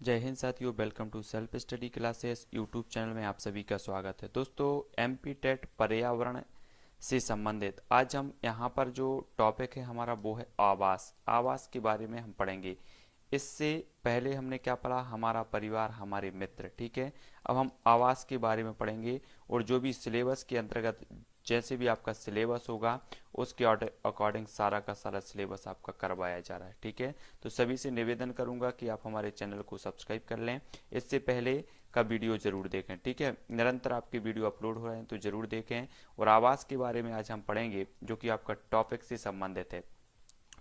जय हिंद साथियों, welcome to self study classes YouTube channel में आप सभी का स्वागत है। दोस्तों, एमपी टेट पर्यावरण से संबंधित आज हम यहाँ पर जो टॉपिक है हमारा वो है आवास। आवास के बारे में हम पढ़ेंगे। इससे पहले हमने क्या पढ़ा? हमारा परिवार हमारे मित्र। ठीक है, अब हम आवास के बारे में पढ़ेंगे और जो भी सिलेबस के अंतर्गत जैसे भी आपका सिलेबस होगा उसके अकॉर्डिंग सारा का सारा सिलेबस आपका करवाया जा रहा है। ठीक है, तो सभी से निवेदन करूंगा कि आप हमारे चैनल को सब्सक्राइब कर लें, इससे पहले का वीडियो जरूर देखें। ठीक है, निरंतर आपके वीडियो अपलोड हो रहे हैं तो जरूर देखें। और आवास के बारे में आज हम पढ़ेंगे जो कि आपका टॉपिक से संबंधित है।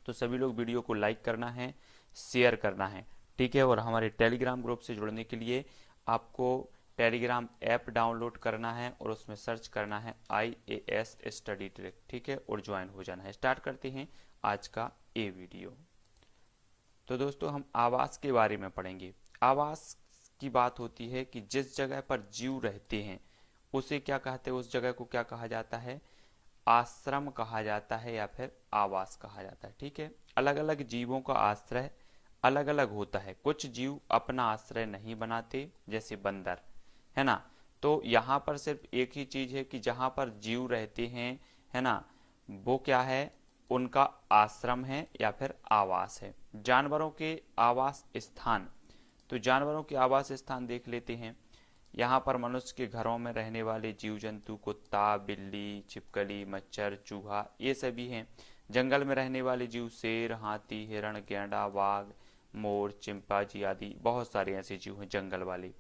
तो सभी लोग वीडियो को लाइक करना है, शेयर करना है। ठीक है, और हमारे टेलीग्राम ग्रुप से जुड़ने के लिए आपको टेलीग्राम ऐप डाउनलोड करना है और उसमें सर्च करना है IAS स्टडी ट्रिक। ठीक है, और ज्वाइन हो जाना है। स्टार्ट करते हैं आज का ये वीडियो। तो दोस्तों, हम आवास के बारे में पढ़ेंगे। आवास की बात होती है कि जिस जगह पर जीव रहते हैं उसे क्या कहते हैं, उस जगह को क्या कहा जाता है? आश्रम कहा जाता है या फिर आवास कहा जाता है। ठीक है, अलग अलग जीवों का आश्रय अलग अलग होता है। कुछ जीव अपना आश्रय नहीं बनाते, जैसे बंदर, है ना। तो यहाँ पर सिर्फ एक ही चीज है कि जहाँ पर जीव रहते हैं, है ना, वो क्या है? उनका आश्रम है या फिर आवास है। जानवरों के आवास स्थान, तो जानवरों के आवास स्थान देख लेते हैं। यहाँ पर मनुष्य के घरों में रहने वाले जीव जंतु कुत्ता, बिल्ली, छिपकली, मच्छर, चूहा, ये सभी हैं। जंगल में रहने वाले जीव शेर, हाथी, हिरण, गैंडा, बाघ, मोर, चिंपांजी आदि बहुत सारे ऐसे जीव हैं जंगल वाले।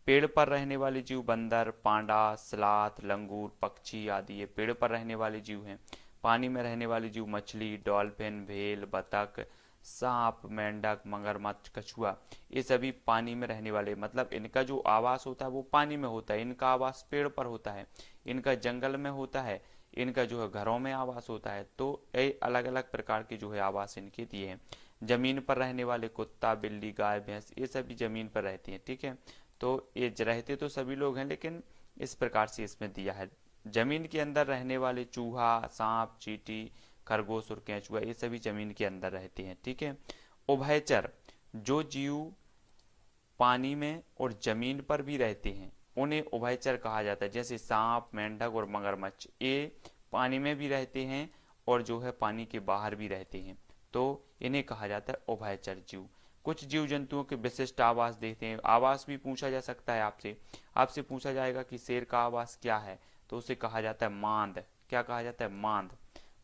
पेड़ पर रहने वाले जीव बंदर, पांडा, सलात, लंगूर, पक्षी आदि ये पेड़ पर रहने वाले जीव हैं। पानी में रहने वाले जीव मछली, डॉल्फिन, व्हेल, बतख, सांप, मेंढक, मगरमच्छ, कछुआ, ये सभी पानी में रहने वाले, मतलब इनका जो आवास होता है वो पानी में होता है। इनका आवास पेड़ पर होता है, इनका जंगल में होता है, इनका जो है घरों में आवास होता है। तो ये अलग अलग प्रकार के जो है आवास इनके दिए हैं। जमीन पर रहने वाले कुत्ता, बिल्ली, गाय, भैंस, ये सभी जमीन पर रहती हैं। ठीक है, तो ये रहते तो सभी लोग हैं, लेकिन इस प्रकार से इसमें दिया है। जमीन के अंदर रहने वाले चूहा, सांप, चींटी, खरगोश और केंचुआ, ये सभी जमीन के अंदर रहते हैं। ठीक है, उभयचर, जो जीव पानी में और जमीन पर भी रहते हैं उन्हें उभयचर कहा जाता है। जैसे सांप, मेंढक और मगरमच्छ, ये पानी में भी रहते हैं और जो है पानी के बाहर भी रहते हैं, तो इन्हें कहा जाता है उभयचर जीव। कुछ जीव जंतुओं के विशिष्ट आवास देखते हैं। आवास भी पूछा जा सकता है आपसे। आपसे पूछा जाएगा कि शेर का आवास क्या है, तो उसे कहा जाता है मांद। क्या कहा जाता है? मांद।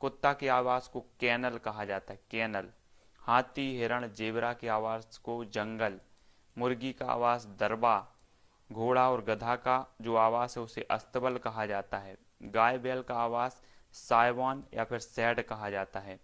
कुत्ता के आवास को कैनल कहा जाता है, कैनल। हाथी, हिरण, जेबरा के आवास को जंगल। मुर्गी का आवास दरबा। घोड़ा और गधा का जो आवास है उसे अस्तबल कहा जाता है। गाय बैल का आवास सायवान या फिर सैड कहा जाता है।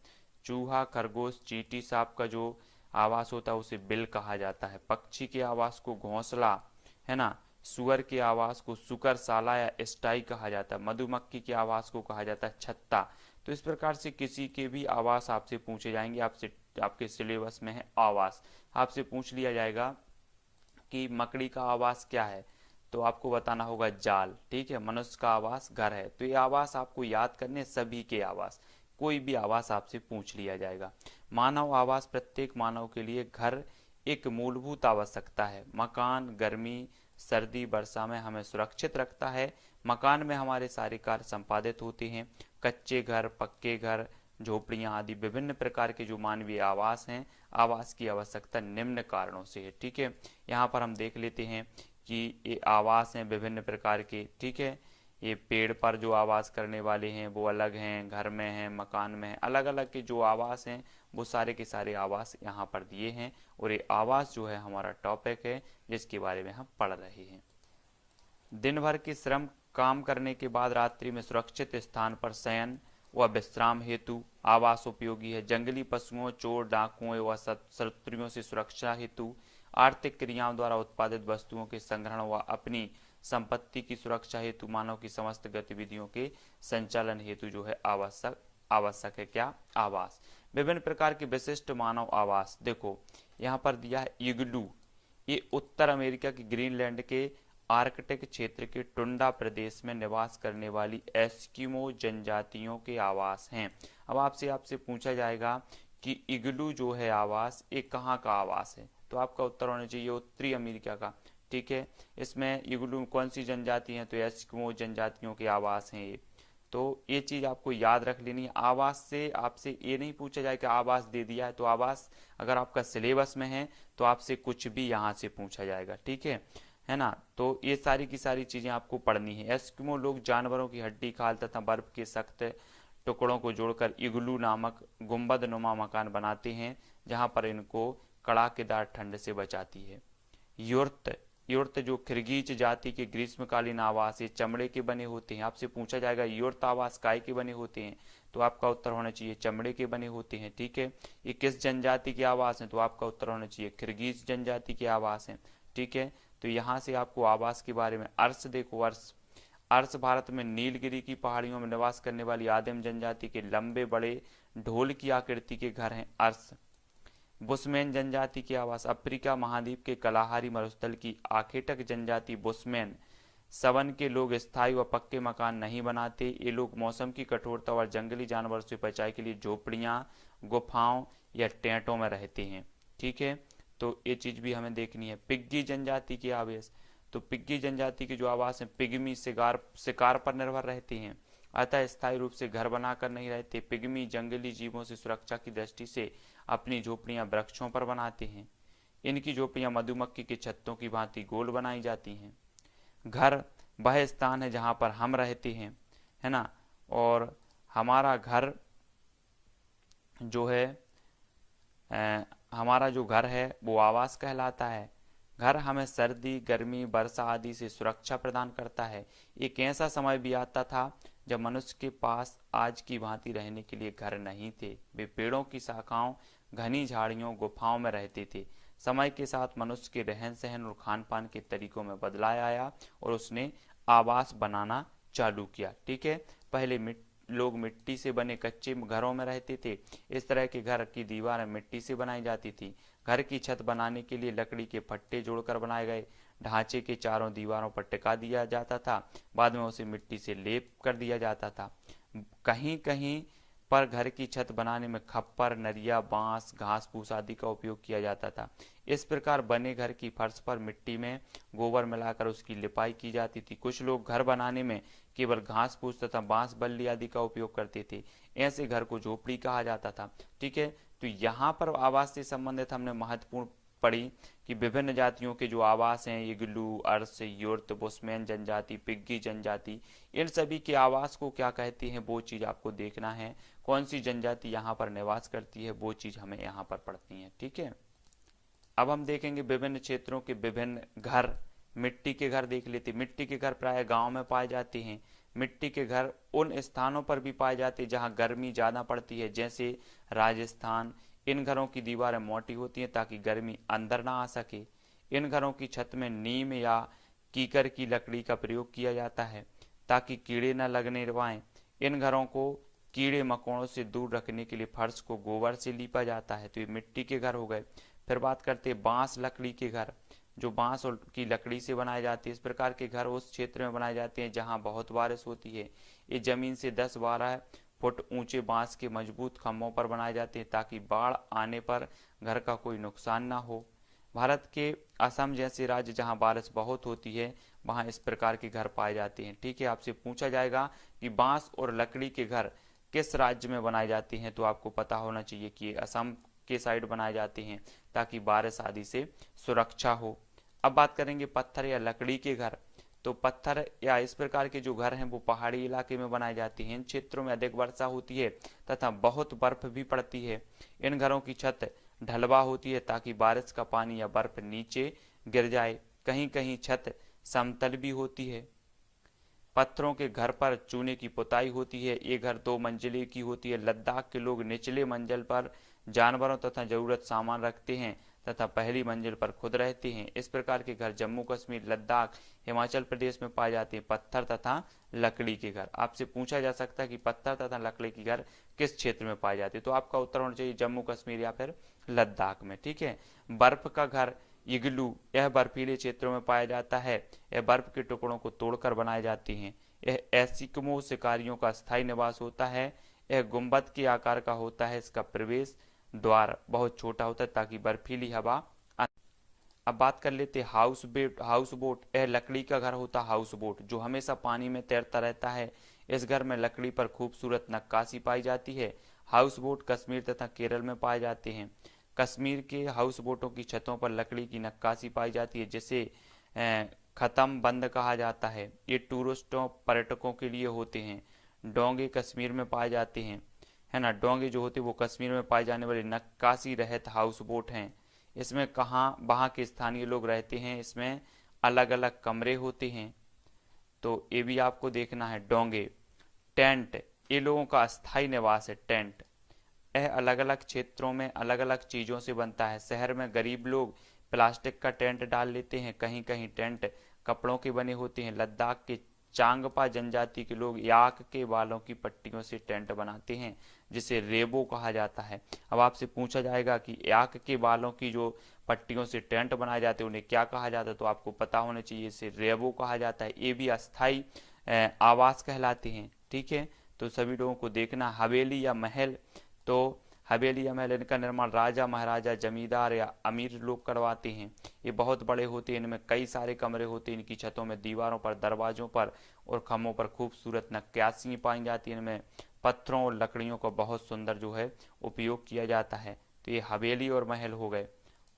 चूहा, खरगोश, चींटी, सांप का जो आवास होता है उसे बिल कहा जाता है। पक्षी के आवास को घोंसला, है ना। सुअर के आवास को सुकरशाला या स्टाई कहा जाता है। मधुमक्खी के आवास को कहा जाता है छत्ता। तो इस प्रकार से किसी के भी आवास आपसे पूछे जाएंगे। आपसे आपके सिलेबस में है आवास, आपसे पूछ लिया जाएगा कि मकड़ी का आवास क्या है, तो आपको बताना होगा जाल। ठीक है, मनुष्य का आवास घर है। तो ये आवास आपको याद करने, सभी के आवास, कोई भी आवास आपसे पूछ लिया जाएगा। मानव आवास, प्रत्येक मानव के लिए घर एक मूलभूत आवश्यकता है। मकान गर्मी, सर्दी, वर्षा में हमें सुरक्षित रखता है। मकान में हमारे सारे कार्य संपादित होते हैं। कच्चे घर, पक्के घर, झोपड़ियां आदि विभिन्न प्रकार के जो मानवीय आवास हैं, आवास की आवश्यकता निम्न कारणों से है। ठीक है, यहाँ पर हम देख लेते हैं कि ये आवास हैं विभिन्न प्रकार के। ठीक है, ये पेड़ पर जो आवास करने वाले हैं वो अलग हैं, घर में हैं, मकान में हैं, अलग अलग के जो आवास हैं वो सारे के सारे आवास यहाँ पर दिए हैं। और ये आवास जो है हमारा टॉपिक है जिसके बारे में हम पढ़ रहे हैं। दिन भर के श्रम काम करने के बाद रात्रि में सुरक्षित स्थान पर शयन व विश्राम हेतु आवास उपयोगी है। जंगली पशुओं, चोर, डाकुओं व शत्रुओं से सुरक्षा हेतु, आर्थिक क्रियाओं द्वारा उत्पादित वस्तुओं के संग्रहण व अपनी संपत्ति की सुरक्षा हेतु, मानव की समस्त गतिविधियों के संचालन हेतु जो है आवश्यक आवश्यक है क्या? आवास। विभिन्न प्रकार के विशिष्ट मानव आवास देखो यहाँ पर दिया है। इग्लू, ये उत्तर अमेरिका के ग्रीनलैंड के आर्कटिक क्षेत्र के टुंडा प्रदेश में निवास करने वाली एस्किमो जनजातियों के आवास हैं। अब आपसे आपसे पूछा जाएगा कि इग्लू जो है आवास, ये कहाँ का आवास है, तो आपका उत्तर होना चाहिए उत्तरी अमेरिका का। ठीक है, इसमें इग्लू कौन सी जनजाति है, तो एस्किमो जनजातियों के आवास हैं ये। तो ये चीज आपको याद रख लेनी है। आवास से आपसे ये नहीं पूछा जाए कि आवास दे दिया है, तो आवास अगर आपका सिलेबस में है तो आपसे कुछ भी यहाँ से पूछा जाएगा। ठीक है ना। तो ये सारी की सारी चीजें आपको पढ़नी है। एस्किमो लोग जानवरों की हड्डी, खाल तथा बर्फ के सख्त टुकड़ों को जोड़कर इग्लू नामक गुंबद नुमा मकान बनाते हैं, जहां पर इनको कड़ाकेदार ठंड से बचाती है। युर्त युर्त जो किर्गिज जाति के ग्रीष्मकालीन आवास ये चमड़े के बने होते हैं। आपसे पूछा जाएगा युर्त आवास काय के बने होते हैं, तो आपका उत्तर होना चाहिए चमड़े के बने होते हैं। ठीक है, ये किस जनजाति के आवास हैं, तो आपका उत्तर होना चाहिए किर्गिज जनजाति के आवास हैं। ठीक है, तो यहाँ से आपको आवास के बारे में अर्स देखो। अर्स भारत में नीलगिरी की पहाड़ियों में निवास करने वाली आदिम जनजाति के लंबे बड़े ढोल की आकृति के घर हैं अर्स। बुशमैन जनजाति के आवास अफ्रीका महाद्वीप के कलाहारी मरुस्थल की आखेटक जनजाति बुशमैन सवन के लोग स्थायी व पक्के मकान नहीं बनाते। ये लोग मौसम की कठोरता और जंगली जानवरों से बचाव के लिए झोपड़ियां, गुफाओं या टेंटों में रहते हैं। ठीक है, तो ये चीज भी हमें देखनी है। पिग्गी जनजाति के आवास, तो पिग्गी जनजाति के जो आवास हैं पिग्मी शिकार पर निर्भर रहते हैं, अतः स्थायी रूप से घर बनाकर नहीं रहते। पिग्मी जंगली जीवों से सुरक्षा की दृष्टि से अपनी झोपड़ियां वृक्षों पर बनाते हैं। इनकी झोपड़ियां मधुमक्खी के छत्तों की भांति गोल बनाई जाती हैं। घर वह स्थान है जहां पर हम रहते हैं, है ना, और हमारा घर जो है हमारा जो घर है वो आवास कहलाता है। घर हमें सर्दी, गर्मी, वर्षा आदि से सुरक्षा प्रदान करता है। एक ऐसा समय भी आता था जब मनुष्य के पास आज की भांति रहने के लिए घर नहीं थे। वे पेड़ों की शाखाओं, घनी झाड़ियों, गुफाओं में रहते थे। समय के साथ मनुष्य के रहन सहन और खान पान के तरीकों में बदलाव आया और उसने आवास बनाना चालू किया। ठीक है, पहले लोग मिट्टी से बने कच्चे घरों में रहते थे। इस तरह के घर की दीवारें मिट्टी से बनाई जाती थी। घर की छत बनाने के लिए लकड़ी के फट्टे जोड़कर बनाए गए ढांचे के चारों दीवारों पर टिका दिया जाता था। बाद में उसे मिट्टी से लेप कर दिया जाता था। कहीं कहीं पर घर की छत बनाने में खप्पर, नरिया, बांस, घास फूस आदि का उपयोग किया जाता था। इस प्रकार बने घर की फर्श पर मिट्टी में गोबर मिलाकर उसकी लिपाई की जाती थी। कुछ लोग घर बनाने में केवल घास फूस तथा बांस बल्ली आदि का उपयोग करते थे। ऐसे घर को झोपड़ी कहा जाता था। ठीक है, तो यहाँ पर आवास से संबंधित हमने महत्वपूर्ण पढ़ी कि विभिन्न जातियों के जो आवास हैं, इग्लू, अर्स, युर्त, बुशमैन जनजाति, पिग्गी जनजाति, इन सभी के आवास को क्या कहते हैं वो चीज आपको देखना है। कौन सी जनजाति यहाँ पर निवास करती है वो चीज हमें यहाँ पर पढ़ती है। ठीक है, अब हम देखेंगे विभिन्न क्षेत्रों के विभिन्न घर। मिट्टी के घर देख लेते। मिट्टी के घर प्राय गांव में पाए जाते हैं। मिट्टी के घर उन स्थानों पर भी पाए जाते हैं जहां गर्मी ज्यादा पड़ती है, जैसे राजस्थान। इन घरों की दीवारें मोटी होती हैं ताकि गर्मी अंदर ना आ सके। इन घरों की छत में नीम या कीकर की लकड़ी का प्रयोग किया जाता है ताकि कीड़े न लगने पाएं। इन घरों को कीड़े मकोड़ों से दूर रखने के लिए फर्श को गोबर से लीपा जाता है। तो ये मिट्टी के घर हो गए। फिर बात करते हैं बांस लकड़ी के घर, जो बांस और की लकड़ी से बनाए जाते हैं। इस प्रकार के घर उस क्षेत्र में बनाए जाते हैं जहां बहुत बारिश होती है। ये जमीन से 10-12 फुट ऊंचे बांस के मजबूत खंभों पर बनाए जाते हैं ताकि बाढ़ आने पर घर का कोई नुकसान ना हो। भारत के असम जैसे राज्य जहां बारिश बहुत होती है वहां इस प्रकार के घर पाए जाते हैं। ठीक है, आपसे पूछा जाएगा कि बांस और लकड़ी के घर किस राज्य में बनाए जाते हैं, तो आपको पता होना चाहिए कि असम के साइड बनाए जाते हैं ताकि बारिश आदि से सुरक्षा हो। अब बात करेंगे पत्थर या लकड़ी के घर। तो पत्थर या इस प्रकार के जो घर हैं वो पहाड़ी इलाके में बनाए जाते हैं। इन क्षेत्रों में अधिक वर्षा होती है तथा बहुत बर्फ भी पड़ती है। इन घरों की छत ढलवा होती है ताकि बारिश का पानी या बर्फ नीचे गिर जाए। कहीं कहीं छत समतल भी होती है। पत्थरों के घर पर चूने की पुताई होती है। ये घर 2 मंजिले की होती है। लद्दाख के लोग निचले मंजिल पर जानवरों तथा जरूरत सामान रखते हैं तथा पहली मंजिल पर खुद रहते हैं। इस प्रकार के घर जम्मू कश्मीर, लद्दाख, हिमाचल प्रदेश में पाए जाते हैं। पत्थर तथा लकड़ी के घर। आपसे पूछा जा सकता है कि पत्थर तथा लकड़ी के घर किस क्षेत्र में पाए जाते हैं, तो आपका उत्तर होना चाहिए जम्मू कश्मीर या फिर लद्दाख में। ठीक है, बर्फ का घर इग्लू, यह बर्फीले क्षेत्रों में पाया जाता है। यह बर्फ के टुकड़ों को तोड़कर बनाए जाते हैं। यह एस्किमो शिकारियों का स्थायी निवास होता है। यह गुंबद के आकार का होता है। इसका प्रवेश द्वार बहुत छोटा होता है ताकि बर्फीली हवा। अब बात कर लेते हाउस बोट। यह लकड़ी का घर होता है हाउस बोट, जो हमेशा पानी में तैरता रहता है। इस घर में लकड़ी पर खूबसूरत नक्काशी पाई जाती है। हाउस बोट कश्मीर तथा केरल में पाए जाते हैं। कश्मीर के हाउस बोटों की छतों पर लकड़ी की नक्काशी पाई जाती है, जिसे खत्म बंद कहा जाता है। ये टूरिस्टों पर्यटकों के लिए होते हैं। डोंगे कश्मीर में पाए जाते हैं, है ना। डोंगे जो होते हैं वो कश्मीर में पाए जाने वाले नक्काशी रहित हाउस बोट हैं। इसमें कहाँ वहाँ के स्थानीय लोग रहते हैं। इसमें अलग अलग कमरे होते हैं, तो ये भी आपको देखना है। डोंगे, टेंट, ये लोगों का अस्थायी निवास है। टेंट यह अलग अलग क्षेत्रों में अलग अलग चीज़ों से बनता है। शहर में गरीब लोग प्लास्टिक का टेंट डाल लेते हैं, कहीं कहीं टेंट कपड़ों के बने होते हैं। लद्दाख के चांगपा जनजाति के लोग याक के बालों की पट्टियों से टेंट बनाते हैं, जिसे रेबो कहा जाता है। अब आपसे पूछा जाएगा कि याक के बालों की जो पट्टियों से टेंट बनाए जाते हैं उन्हें क्या कहा जाता है, तो आपको पता होना चाहिए, इसे रेबो कहा जाता है। ये भी अस्थाई आवास कहलाते हैं, ठीक है। तो सभी लोगों को देखना। हवेली या महल, तो हवेली या महल इनका निर्माण राजा महाराजा जमींदार या अमीर लोग करवाते हैं। ये बहुत बड़े होते हैं, इनमें कई सारे कमरे होते हैं। इनकी छतों में, दीवारों पर, दरवाजों पर और खम्भों पर खूबसूरत नक्काशी पाई जाती है। इनमें पत्थरों और लकड़ियों का बहुत सुंदर जो है उपयोग किया जाता है। तो ये हवेली और महल हो गए।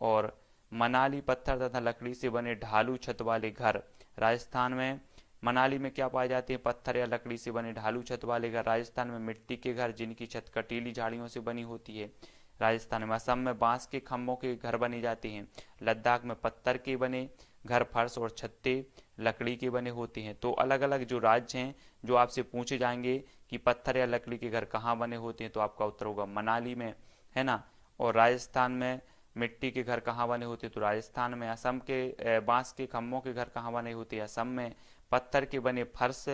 और मनाली पत्थर तथा लकड़ी से बने ढालू छत वाले घर। राजस्थान में मनाली में क्या पाए जाते हैं, पत्थर या लकड़ी से बने ढालू छत वाले घर। राजस्थान में मिट्टी के घर जिनकी छत कटीली झाड़ियों से बनी होती है। राजस्थान में, असम में बांस के खम्भों के घर बने जाते हैं। लद्दाख में पत्थर के बने घर, फर्श और छत्ते लकड़ी के बने होते हैं। तो अलग अलग जो राज्य हैं जो आपसे पूछे जाएंगे कि पत्थर या लकड़ी के घर कहाँ बने होते हैं, तो आपका उत्तर होगा मनाली में, है ना। और राजस्थान में मिट्टी के घर कहाँ बने होते हैं, तो राजस्थान में। असम के बांस के खम्भों के घर कहाँ बने होते हैं, असम में। पत्थर के बने फर्श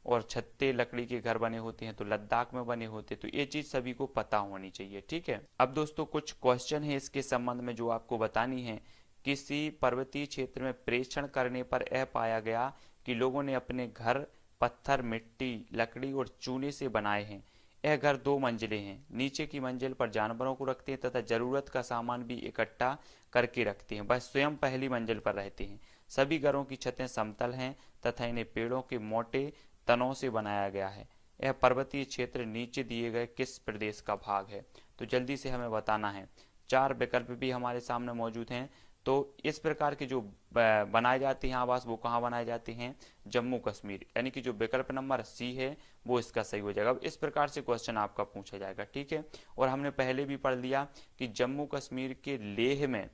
और छत्ते लकड़ी के घर बने होते हैं, तो लद्दाख में बने होते हैं। तो ये चीज सभी को पता होनी चाहिए, ठीक है। अब दोस्तों कुछ क्वेश्चन है इसके संबंध में जो आपको बतानी है। किसी पर्वतीय क्षेत्र में प्रेक्षण करने पर यह पाया गया कि लोगों ने अपने घर पत्थर, मिट्टी, लकड़ी और चूने से बनाए हैं। यह घर 2 मंजिलें हैं। नीचे की मंजिल पर जानवरों को रखते हैं तथा जरूरत का सामान भी इकट्ठा करके रखते हैं। वह स्वयं पहली मंजिल पर रहते हैं। सभी घरों की छतें समतल हैं तथा इन्हें पेड़ों के मोटे तनों से बनाया गया है। यह पर्वतीय क्षेत्र नीचे दिए गए किस प्रदेश का भाग है, तो जल्दी से हमें बताना है। 4 विकल्प भी हमारे सामने मौजूद हैं। तो इस प्रकार के जो बनाए जाते हैं आवास, वो कहाँ बनाए जाते हैं, जम्मू कश्मीर। यानी कि जो विकल्प नंबर सी है वो इसका सही हो जाएगा। अब इस प्रकार से क्वेश्चन आपका पूछा जाएगा, ठीक है। और हमने पहले भी पढ़ लिया कि जम्मू कश्मीर के लेह में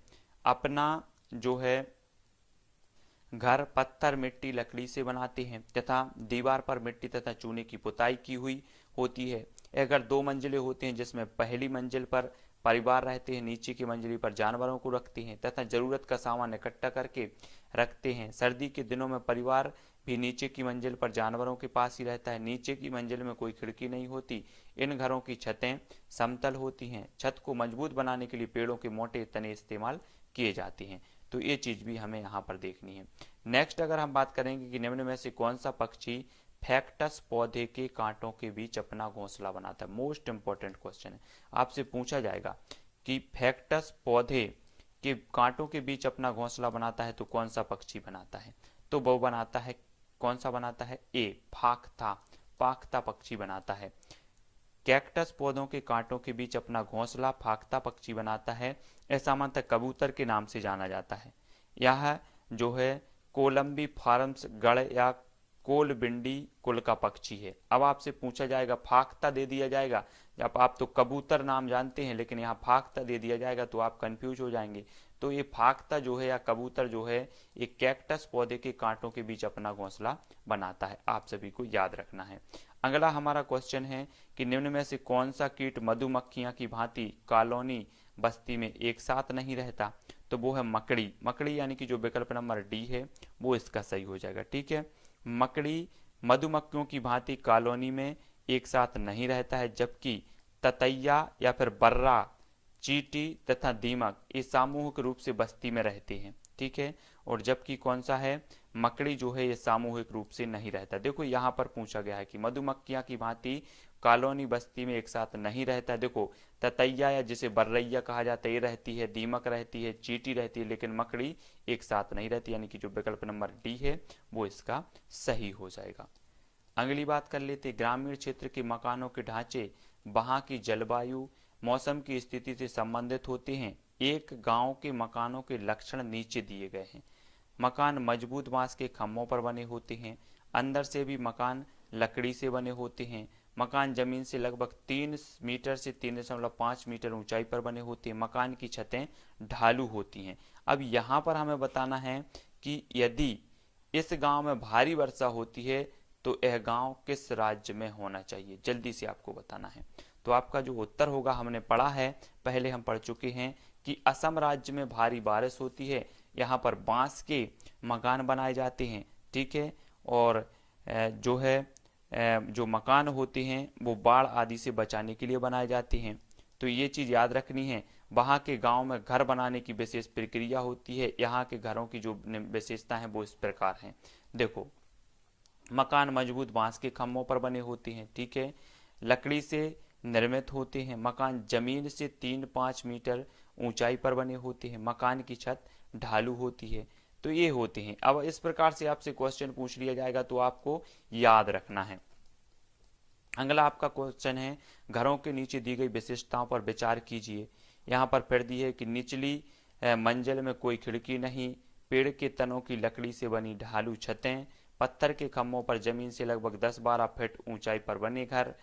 अपना जो है घर पत्थर, मिट्टी, लकड़ी से बनाते हैं तथा दीवार पर मिट्टी तथा चूने की पुताई की हुई होती है। यह घर 2 मंजिले होते हैं, जिसमें पहली मंजिल पर परिवार रहते हैं, नीचे की मंजिल पर जानवरों को रखते हैं तथा जरूरत का सामान इकट्ठा करके रखते हैं। सर्दी के दिनों में परिवार भी नीचे की मंजिल पर जानवरों के पास ही रहता है। नीचे की मंजिल में कोई खिड़की नहीं होती। इन घरों की छतें समतल होती हैं। छत को मजबूत बनाने के लिए पेड़ों के मोटे तने इस्तेमाल किए जाते हैं। तो ये चीज भी हमें यहाँ पर देखनी है। नेक्स्ट अगर हम बात करेंगे कि निम्न में से कौन सा पक्षी फैक्टस पौधे के कांटों के बीच अपना घोंसला बनाता है। मोस्ट इंपॉर्टेंट क्वेश्चन है। आपसे पूछा जाएगा कि फैक्टस पौधे के कांटों के बीच अपना घोंसला बनाता है तो कौन सा पक्षी बनाता है, तो वो बनाता है, कौन सा बनाता है, ए फाख्ता। फाख्ता पक्षी बनाता है। कैक्टस पौधों के कांटों के बीच अपना घोंसला फाख्ता पक्षी बनाता है। यह सामान्यतः कबूतर के नाम से जाना जाता है। यह जो है कोलंबी फार्म्स गढ़ या कोलबिंडी कुल का पक्षी है। अब आपसे पूछा जाएगा, फाख्ता दे दिया जाएगा, जब आप तो कबूतर नाम जानते हैं लेकिन यहाँ फाख्ता दे दिया जाएगा तो आप कंफ्यूज हो जाएंगे। तो ये फाख्ता जो है या कबूतर जो है, एक कैक्टस पौधे के कांटों के बीच अपना घोंसला बनाता है। आप सभी को याद रखना है। अगला हमारा क्वेश्चन है कि निम्न में से कौन सा कीट मधुमक्खियां की भांति कॉलोनी बस्ती में एक साथ नहीं रहता, तो वो है मकड़ी। मकड़ी यानी कि जो विकल्प नंबर डी है वो इसका सही हो जाएगा, ठीक है। मकड़ी मधुमक्खियों की भांति कॉलोनी में एक साथ नहीं रहता है, जबकि ततैया या फिर बर्रा, चींटी तथा दीमक ये सामूहिक रूप से बस्ती में रहते हैं, ठीक है। और जबकि कौन सा है, मकड़ी जो है ये सामूहिक रूप से नहीं रहता। देखो यहाँ पर पूछा गया है कि मधुमक्खियां की भांति कॉलोनी बस्ती में एक साथ नहीं रहता है। देखो ततैया या जिसे बर्रैया कहा जाता है ये रहती है, दीमक रहती है, चींटी रहती है, लेकिन मकड़ी एक साथ नहीं रहती, यानी कि जो विकल्प नंबर डी है वो इसका सही हो जाएगा। अगली बात कर लेते, ग्रामीण क्षेत्र के मकानों के ढांचे वहां की जलवायु मौसम की स्थिति से संबंधित होते हैं। एक गांव के मकानों के लक्षण नीचे दिए गए हैं। मकान मजबूत बांस के खम्भों पर बने होते हैं। अंदर से भी मकान लकड़ी से बने होते हैं। मकान जमीन से लगभग 3 मीटर से 3.5 मीटर ऊंचाई पर बने होते हैं। मकान की छतें ढालू होती हैं। अब यहाँ पर हमें बताना है कि यदि इस गांव में भारी वर्षा होती है तो यह गांव किस राज्य में होना चाहिए, जल्दी से आपको बताना है। तो आपका जो उत्तर होगा, हमने पढ़ा है, पहले हम पढ़ चुके हैं कि असम राज्य में भारी बारिश होती है। यहाँ पर बांस के मकान बनाए जाते हैं, ठीक है, और जो है जो मकान होते हैं वो बाढ़ आदि से बचाने के लिए बनाए जाते हैं। तो ये चीज़ याद रखनी है। वहाँ के गांव में घर बनाने की विशेष प्रक्रिया होती है। यहाँ के घरों की जो विशेषता है वो इस प्रकार हैं। देखो, मकान मजबूत बांस के खम्भों पर बने होते हैं, ठीक है, लकड़ी से निर्मित होते हैं। मकान जमीन से 3-5 मीटर ऊंचाई पर बने होते हैं। मकान की छत ढालू होती है। तो ये होते हैं। अब इस प्रकार से आपसे क्वेश्चन पूछ लिया जाएगा तो आपको याद रखना है। अगला आपका क्वेश्चन है, घरों के नीचे दी गई विशेषताओं पर विचार कीजिए। यहाँ पर फिर दी है कि निचली मंजिल में कोई खिड़की नहीं, पेड़ के तनों की लकड़ी से बनी ढालू छतें, पत्थर के खम्भों पर जमीन से लगभग 10-12 फीट ऊंचाई पर बने घर,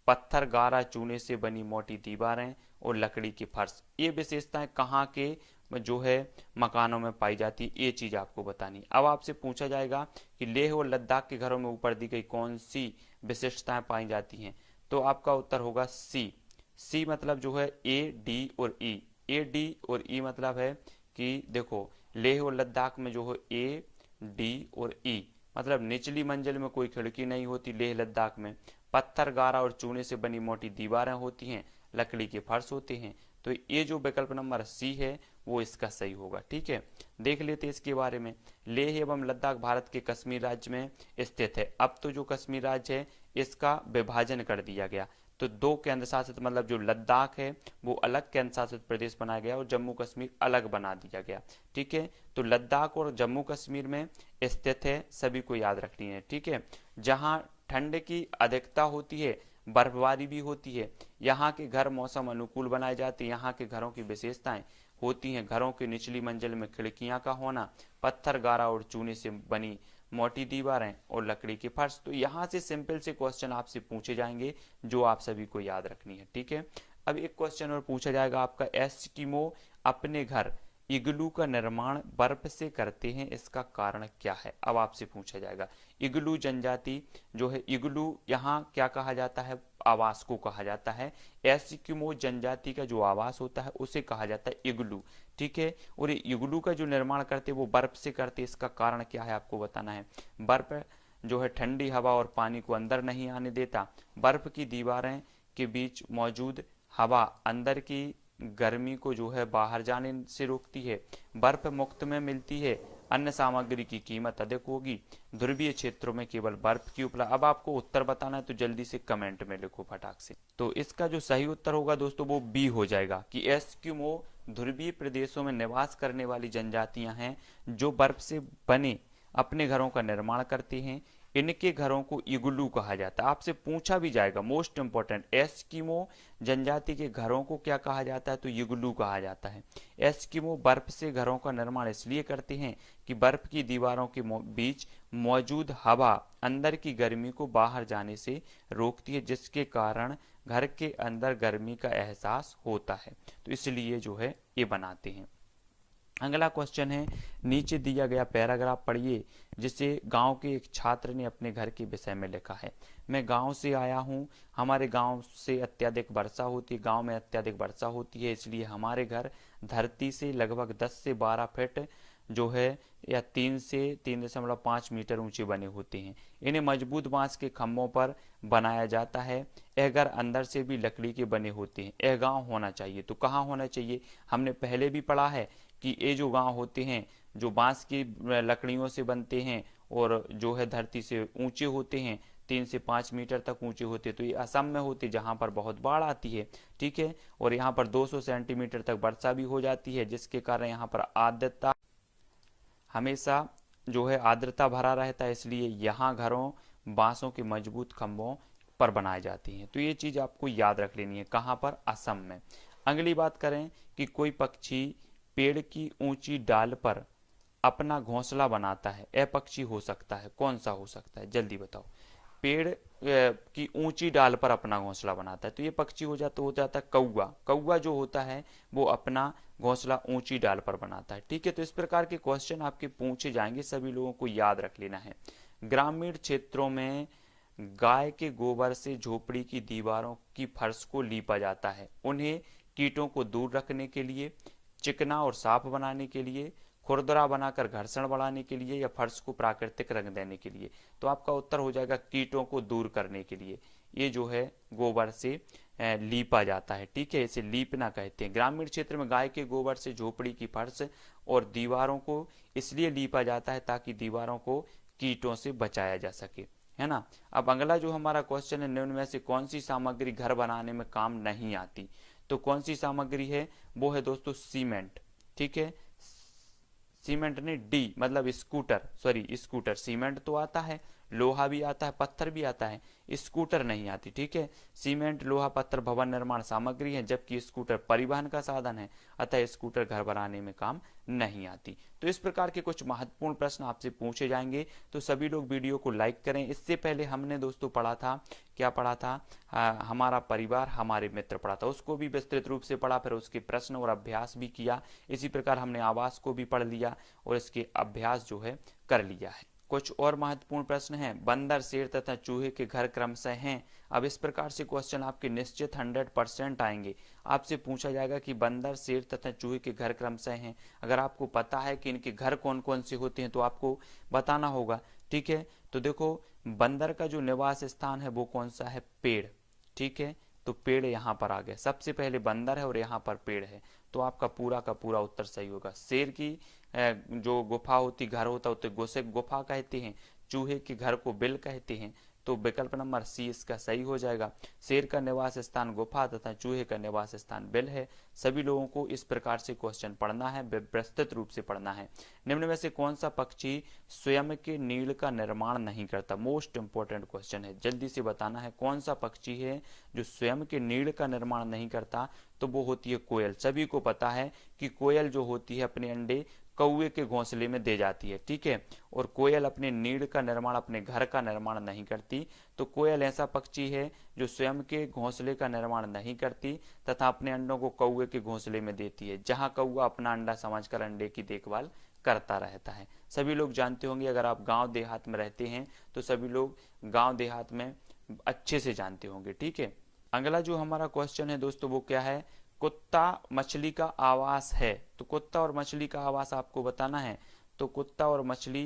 पत्थर गारा चूने से बनी मोटी दीवारें और लकड़ी के फर्श। ये विशेषताएं कहाँ के जो है मकानों में पाई जाती है, ये चीज आपको बतानी। अब आपसे पूछा जाएगा कि लेह और लद्दाख के घरों में ऊपर दी गई कौन सी विशिष्टताएं पाई जाती हैं, तो आपका उत्तर होगा सी। सी मतलब जो है ए, डी और ई। ए, डी और ई मतलब है कि देखो लेह और लद्दाख में जो है ए, डी और ई मतलब निचली मंजिल में कोई खिड़की नहीं होती लेह लद्दाख में, पत्थर गारा और चूने से बनी मोटी दीवारें होती हैं, लकड़ी के फर्श होते हैं। तो ये जो विकल्प नंबर सी है वो इसका सही होगा, ठीक है। देख लेते इसके बारे में। लेह एवं लद्दाख भारत के कश्मीर राज्य में स्थित है। अब तो जो कश्मीर राज्य है इसका विभाजन कर दिया गया, तो 2 केंद्र शासित मतलब जो लद्दाख है वो अलग केंद्र शासित प्रदेश बनाया गया और जम्मू कश्मीर अलग बना दिया गया, ठीक है। तो लद्दाख और जम्मू कश्मीर में स्थित है, सभी को याद रखनी है, ठीक है। जहां ठंड की अधिकता होती है, बर्फबारी भी होती है। यहाँ के घर मौसम अनुकूल बनाए जाते हैं। यहाँ के घरों की विशेषताएं होती हैं घरों की निचली मंजिल में खिड़कियां का होना, पत्थर गारा और चूने से बनी मोटी दीवारें और लकड़ी के फर्श। तो यहाँ से सिंपल से क्वेश्चन आपसे पूछे जाएंगे जो आप सभी को याद रखनी है, ठीक है। अब एक क्वेश्चन और पूछा जाएगा आपका, एस्किमो अपने घर इग्लू का निर्माण बर्फ से करते हैं, इसका कारण क्या है। अब आपसे पूछा जाएगा, इग्लू जनजाति जो है, इग्लू यहाँ क्या कहा जाता है, आवास को कहा जाता है। एस्किमो जनजाति का जो आवास होता है उसे कहा जाता है इग्लू, ठीक है। और ये इग्लू का जो निर्माण करते हैं वो बर्फ से करते हैं, इसका कारण क्या है आपको बताना है। बर्फ जो है ठंडी हवा और पानी को अंदर नहीं आने देता। बर्फ की दीवारें के बीच मौजूद हवा अंदर की गर्मी को जो है बाहर जाने से रोकती है। बर्फ मुफ्त में मिलती है। अन्य सामग्री की कीमत अधिक होगी। ध्रुवीय क्षेत्रों में केवल बर्फ की उपलब्ध। अब आपको उत्तर बताना है तो जल्दी से कमेंट में लिखो फटाक से। तो इसका जो सही उत्तर होगा दोस्तों वो बी हो जाएगा कि एस्किमो ध्रुवीय प्रदेशों में निवास करने वाली जनजातियां हैं जो बर्फ से बने अपने घरों का निर्माण करते हैं। इनके घरों को इग्लू कहा जाता है। आपसे पूछा भी जाएगा, मोस्ट इंपॉर्टेंट, एस्किमो जनजाति के घरों को क्या कहा जाता है, तो इग्लू कहा जाता है। एस्किमो बर्फ से घरों का निर्माण इसलिए करते हैं कि बर्फ की दीवारों के बीच मौजूद हवा अंदर की गर्मी को बाहर जाने से रोकती है, जिसके कारण घर के अंदर गर्मी का एहसास होता है। तो इसलिए जो है ये बनाते हैं। अगला क्वेश्चन है, नीचे दिया गया पैराग्राफ पढ़िए जिसे गांव के एक छात्र ने अपने घर के विषय में लिखा है। मैं गांव से आया हूं, हमारे गांव से अत्यधिक वर्षा होती है, गांव में अत्यधिक वर्षा होती है, इसलिए हमारे घर धरती से लगभग 10 से 12 फीट जो है या 3 से 3.5 मीटर ऊंचे बने होते हैं। इन्हें मजबूत बांस के खम्भों पर बनाया जाता है। यह घर अंदर से भी लकड़ी के बने होते हैं। यह गांव होना चाहिए, तो कहाँ होना चाहिए, हमने पहले भी पढ़ा है कि ये जो गांव होते हैं जो बांस की लकड़ियों से बनते हैं और जो है धरती से ऊंचे होते हैं, 3 से 5 मीटर तक ऊंची होती है। तो ये असम में होती है जहाँ पर बहुत बाढ़ आती है, ठीक है। और यहाँ पर 200 सेंटीमीटर तक वर्षा भी हो जाती है, जिसके कारण यहाँ पर आर्द्रता हमेशा जो है आर्द्रता भरा रहता है, इसलिए यहाँ घरों बांसों के मजबूत खंभों पर बनाई जाती हैं। तो ये चीज़ आपको याद रख लेनी है। कहाँ पर? असम में। अगली बात करें कि कोई पक्षी पेड़ की ऊंची डाल पर अपना घोंसला बनाता है, यह पक्षी हो सकता है, कौन सा हो सकता है? जल्दी बताओ। पेड़ की ऊंची डाल पर अपना घोंसला बनाता है, तो ये पक्षी हो जाता है कौवा। कौवा जो होता है वो अपना घोंसला ऊंची डाल पर बनाता है, ठीक है। तो इस प्रकार के क्वेश्चन आपके पूछे जाएंगे, सभी लोगों को याद रख लेना है। ग्रामीण क्षेत्रों में गाय के गोबर से झोपड़ी की दीवारों की फर्श को लीपा जाता है, उन्हें कीटों को दूर रखने के लिए, चिकना और साफ बनाने के लिए, खुरदरा बनाकर घर्षण बढ़ाने के लिए, या फर्श को प्राकृतिक रंग देने के लिए। तो आपका उत्तर हो जाएगा कीटों को दूर करने के लिए ये जो है गोबर से लीपा जाता है, ठीक है। इसे लीपना कहते हैं। ग्रामीण क्षेत्र में गाय के गोबर से झोपड़ी की फर्श और दीवारों को इसलिए लीपा जाता है ताकि दीवारों को कीटों से बचाया जा सके, है ना। अब अगला जो हमारा क्वेश्चन है, निम्न में से कौन सी सामग्री घर बनाने में काम नहीं आती? तो कौन सी सामग्री है? वो है दोस्तों सीमेंट, ठीक है। सीमेंट ने डी मतलब स्कूटर। सीमेंट तो आता है, लोहा भी आता है, पत्थर भी आता है, स्कूटर नहीं आती, ठीक है। सीमेंट, लोहा, पत्थर भवन निर्माण सामग्री है, जबकि स्कूटर परिवहन का साधन है, अतः स्कूटर घर बनाने में काम नहीं आती। तो इस प्रकार के कुछ महत्वपूर्ण प्रश्न आपसे पूछे जाएंगे, तो सभी लोग वीडियो को लाइक करें। इससे पहले हमने दोस्तों पढ़ा था, क्या पढ़ा था? हमारा परिवार हमारे मित्र पढ़ा था, उसको भी विस्तृत रूप से पढ़ा, फिर उसके प्रश्न और अभ्यास भी किया। इसी प्रकार हमने आवास को भी पढ़ लिया और इसके अभ्यास जो है कर लिया है। कुछ और महत्वपूर्ण प्रश्न हैं। बंदर, शेर तथा चूहे के घर क्रमशः हैं। अब इस प्रकार से क्वेश्चन आपके निश्चित 100% आएंगे। आपसे पूछा जाएगा कि बंदर, शेर तथा चूहे के घर क्रमशः हैं। अगर आपको पता है कि इनके घर कौन कौन से होते हैं तो आपको बताना होगा, ठीक है। तो देखो, बंदर का जो निवास स्थान है वो कौन सा है? पेड़, ठीक है। तो पेड़ यहाँ पर आ गया, सबसे पहले बंदर है और यहाँ पर पेड़ है, तो आपका पूरा का पूरा उत्तर सही होगा। शेर की जो गुफा होती, घर होता है, उसे गुफा कहते हैं। चूहे के घर को बिल कहते हैं, तो विकल्प नंबर सी इसका सही हो जाएगा। शेर का निवास स्थान गुफा तथा चूहे का निवास स्थान बिल है। सभी लोगों को इस प्रकार से क्वेश्चन पढ़ना है, विस्तृत रूप से पढ़ना है। निम्न में से कौन सा पक्षी स्वयं के नीड़ का निर्माण नहीं करता? मोस्ट इंपोर्टेंट क्वेश्चन है, जल्दी से बताना है कौन सा पक्षी है जो स्वयं के नीड़ का निर्माण नहीं करता? तो वो होती है कोयल। सभी को पता है कि कोयल जो होती है अपने अंडे कौवे के घोंसले में दे जाती है, ठीक है। और कोयल अपने नीड़ का निर्माण, अपने घर का निर्माण नहीं करती। तो कोयल ऐसा पक्षी है जो स्वयं के घोंसले का निर्माण नहीं करती तथा अपने अंडों को कौवे के घोंसले में देती है, जहां कौवा अपना अंडा समझकर अंडे की देखभाल करता रहता है। सभी लोग जानते होंगे, अगर आप गांव देहात में रहते हैं तो सभी लोग गांव देहात में अच्छे से जानते होंगे, ठीक है। अगला जो हमारा क्वेश्चन है दोस्तों वो क्या है? कुत्ता मछली का आवास है। तो कुत्ता और मछली का आवास आपको बताना है। तो कुत्ता और मछली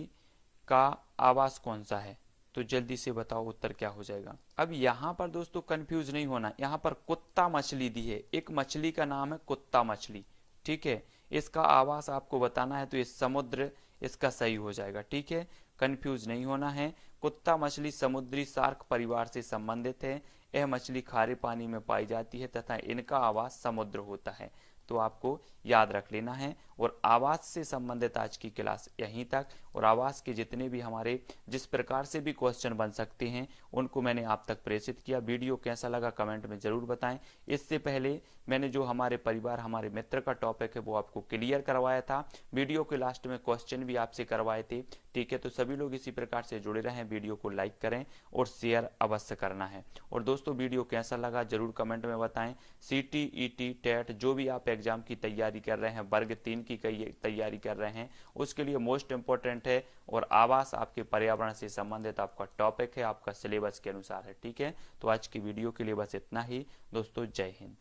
का आवास कौन सा है? तो जल्दी से बताओ उत्तर क्या हो जाएगा। अब यहाँ पर दोस्तों कंफ्यूज नहीं होना, यहाँ पर कुत्ता मछली दी है, एक मछली का नाम है कुत्ता मछली, ठीक है। इसका आवास आपको बताना है, तो ये समुद्र इसका सही हो जाएगा, ठीक है। कंफ्यूज नहीं होना है। कुत्ता मछली समुद्री शार्क परिवार से संबंधित है। यह मछली खारे पानी में पाई जाती है तथा इनका आवास समुद्र होता है, तो आपको याद रख लेना है। और आवास से संबंधित आज की क्लास यहीं तक। और आवास के जितने भी हमारे जिस प्रकार से भी क्वेश्चन बन सकते हैं उनको मैंने आप तक प्रेषित किया। वीडियो कैसा लगा कमेंट में जरूर बताएं। इससे पहले मैंने जो हमारे परिवार हमारे मित्र का टॉपिक है वो आपको क्लियर करवाया था। वीडियो के लास्ट में क्वेश्चन भी आपसे करवाए थे, ठीक है। तो सभी लोग इसी प्रकार से जुड़े रहें, वीडियो को लाइक करें और शेयर अवश्य करना है। और दोस्तों वीडियो कैसा लगा जरूर कमेंट में बताएं। सीटी, ईटी, टेट जो भी आप एग्जाम की तैयारी कर रहे हैं, वर्ग 3 की तैयारी कर रहे हैं, उसके लिए मोस्ट इंपॉर्टेंट है। और आवास आपके पर्यावरण से संबंधित आपका टॉपिक है, आपका सिलेबस के अनुसार है, ठीक है। तो आज की वीडियो के लिए बस इतना ही दोस्तों, जय हिंद।